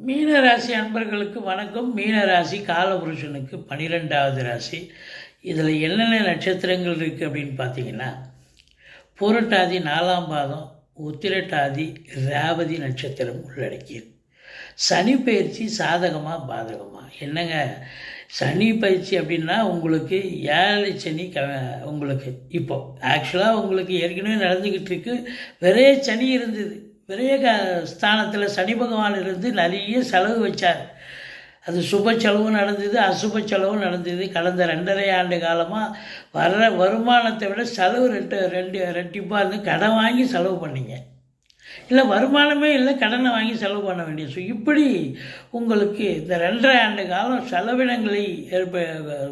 மீனராசி அன்பர்களுக்கு வணக்கம். மீனராசி காலபுருஷனுக்கு 12வது ராசி. இதில் என்னென்ன நட்சத்திரங்கள் இருக்குது அப்படின்னு பார்த்தீங்கன்னா, புரட்டாதி 4ஆம் பாதம், உத்திரட்டாதி, ரேவதி நட்சத்திரம் உள்ளடக்கியது. சனி பயிற்சி சாதகமாக பாதகமாக என்னங்க? சனி பயிற்சி அப்படின்னா உங்களுக்கு 7 சனி உங்களுக்கு இப்போது ஆக்சுவலாக உங்களுக்கு ஏற்கனவே நடந்துக்கிட்டு இருக்கு. விரைய சனி இருந்தது. விரைய ஸ்தானத்தில் சனி பகவான் இருந்து நிறைய செலவு வச்சார். அது சுப செலவும் நடந்தது, அசுப செலவும் நடந்தது. கடந்த 2.5 ஆண்டு காலமாக வர்ற வருமானத்தை விட செலவு ரெட்டிப்பாக இருந்து கடன் வாங்கி செலவு பண்ணிங்க. இல்லை வருமானமே இல்லை, கடனை வாங்கி செலவு பண்ண வேண்டிய இப்படி உங்களுக்கு இந்த 2.5 ஆண்டு காலம் செலவினங்களை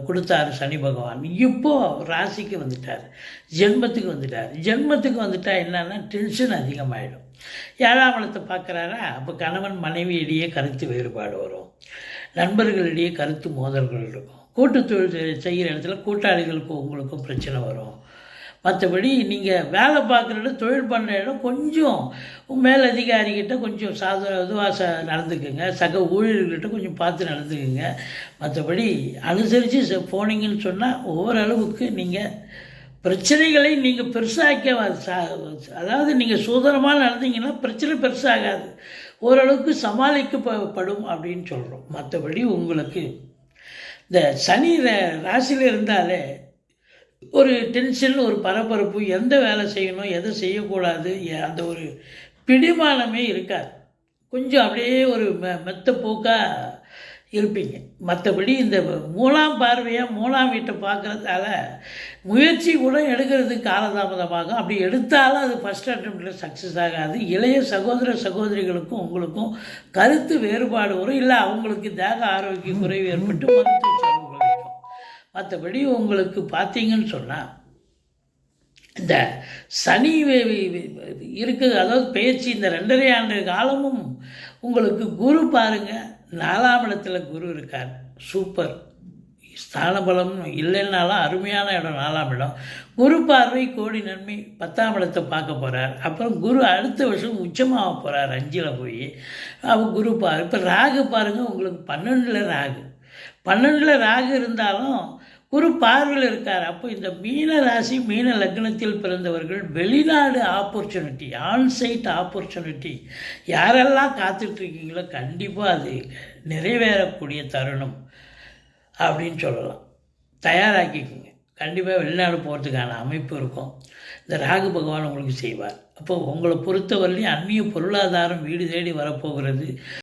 கொடுத்தார் சனி பகவான். இப்போது ராசிக்கு வந்துட்டார், ஜென்மத்துக்கு வந்துட்டால் என்னன்னா டென்ஷன் அதிகமாகிடும். 7ஆம் இடத்தை பார்க்குறாரா, அப்போ கணவன் மனைவியிடையே கருத்து வேறுபாடு வரும், நண்பர்களிடையே கருத்து மோதல்கள் இருக்கும், கூட்டு தொழில் செய்கிற இடத்துல கூட்டாளிகளுக்கும் உங்களுக்கும் பிரச்சனை வரும். மற்றபடி நீங்கள் வேலை பார்க்குற இடம், தொழில் பண்ணுற இடம் கொஞ்சம் மேலதிகாரிகிட்ட கொஞ்சம் இதுவாக நடந்துக்குங்க, சக ஊழியர்கிட்ட கொஞ்சம் பார்த்து நடந்துக்குங்க. மற்றபடி அனுசரித்து போனீங்கன்னு சொன்னால் ஓரளவுக்கு நீங்கள் பிரச்சனைகளை நீங்கள் பெருசாக்க, அதாவது நீங்கள் சுதந்திரமாக நடந்தீங்கன்னா பிரச்சனை பெருசாகாது, ஓரளவுக்கு சமாளிக்கப்படும் அப்படின்னு சொல்கிறோம். மற்றபடி உங்களுக்கு இந்த சனி ராசியில் இருந்தாலே ஒரு டென்ஷன், ஒரு பரபரப்பு, எந்த வேலை செய்யணும் எதை செய்யக்கூடாது அந்த ஒரு பிடிமானமே இருக்காது. கொஞ்சம் அப்படியே ஒரு மெத்த போக்காக இருப்பீங்க. மற்றபடி இந்த 3ஆம் பார்வையாக 3ஆம் வீட்டை பார்க்குறதால முயற்சி கூட எடுக்கிறதுக்கு காலதாமதமாகும். அப்படி எடுத்தாலும் அது ஃபஸ்ட் அட்டெம்ப்டில் சக்ஸஸ் ஆகாது. இளைய சகோதரிகளுக்கும் உங்களுக்கும் கருத்து வேறுபாடு வரும், இல்லை அவங்களுக்கு தேக ஆரோக்கிய குறைவு ஏற்பட்டு மருத்துவ செலவுகள் வைக்கும். மற்றபடி உங்களுக்கு பார்த்தீங்கன்னு சொன்னால் இந்த சனி இருக்குது, அதாவது பயிற்சி இந்த 2.5 ஆண்டு காலமும் உங்களுக்கு குரு பாருங்கள், 4ஆம் இடத்துல குரு இருக்கார். சூப்பர் ஸ்தான பலம் இல்லைன்னாலும் அருமையான இடம் 4ஆம் இடம். குரு பார்வை கோடி நன்மை. 10ஆம் இடத்தை பார்க்க போகிறார். அப்புறம் குரு அடுத்த வருஷம் உச்சமாக போகிறார், 5ல் போய். அப்போ குரு இப்போ ராகு பாருங்கள், உங்களுக்கு 12ல் ராகு இருந்தாலும் குரு பார்வையில் இருக்கார். அப்போ இந்த மீன ராசி மீன லக்னத்தில் பிறந்தவர்கள் வெளிநாடு ஆப்பர்ச்சுனிட்டி, ஆன்சைட் ஆப்பர்ச்சுனிட்டி யாரெல்லாம் காத்துட்ருக்கீங்களோ கண்டிப்பாக அது நிறைவேறக்கூடிய தருணம் அப்படின்னு சொல்லலாம். தயாராக்கிக்கோங்க. கண்டிப்பாக வெளிநாடு போகிறதுக்கான அமைப்பு இருக்கும். இந்த ராகு பகவான் உங்களுக்கு செய்வார். அப்போ உங்களை பொறுத்தவரையிலையும் அந்நிய பொருளாதாரம் வீடு தேடி வரப்போகிறது.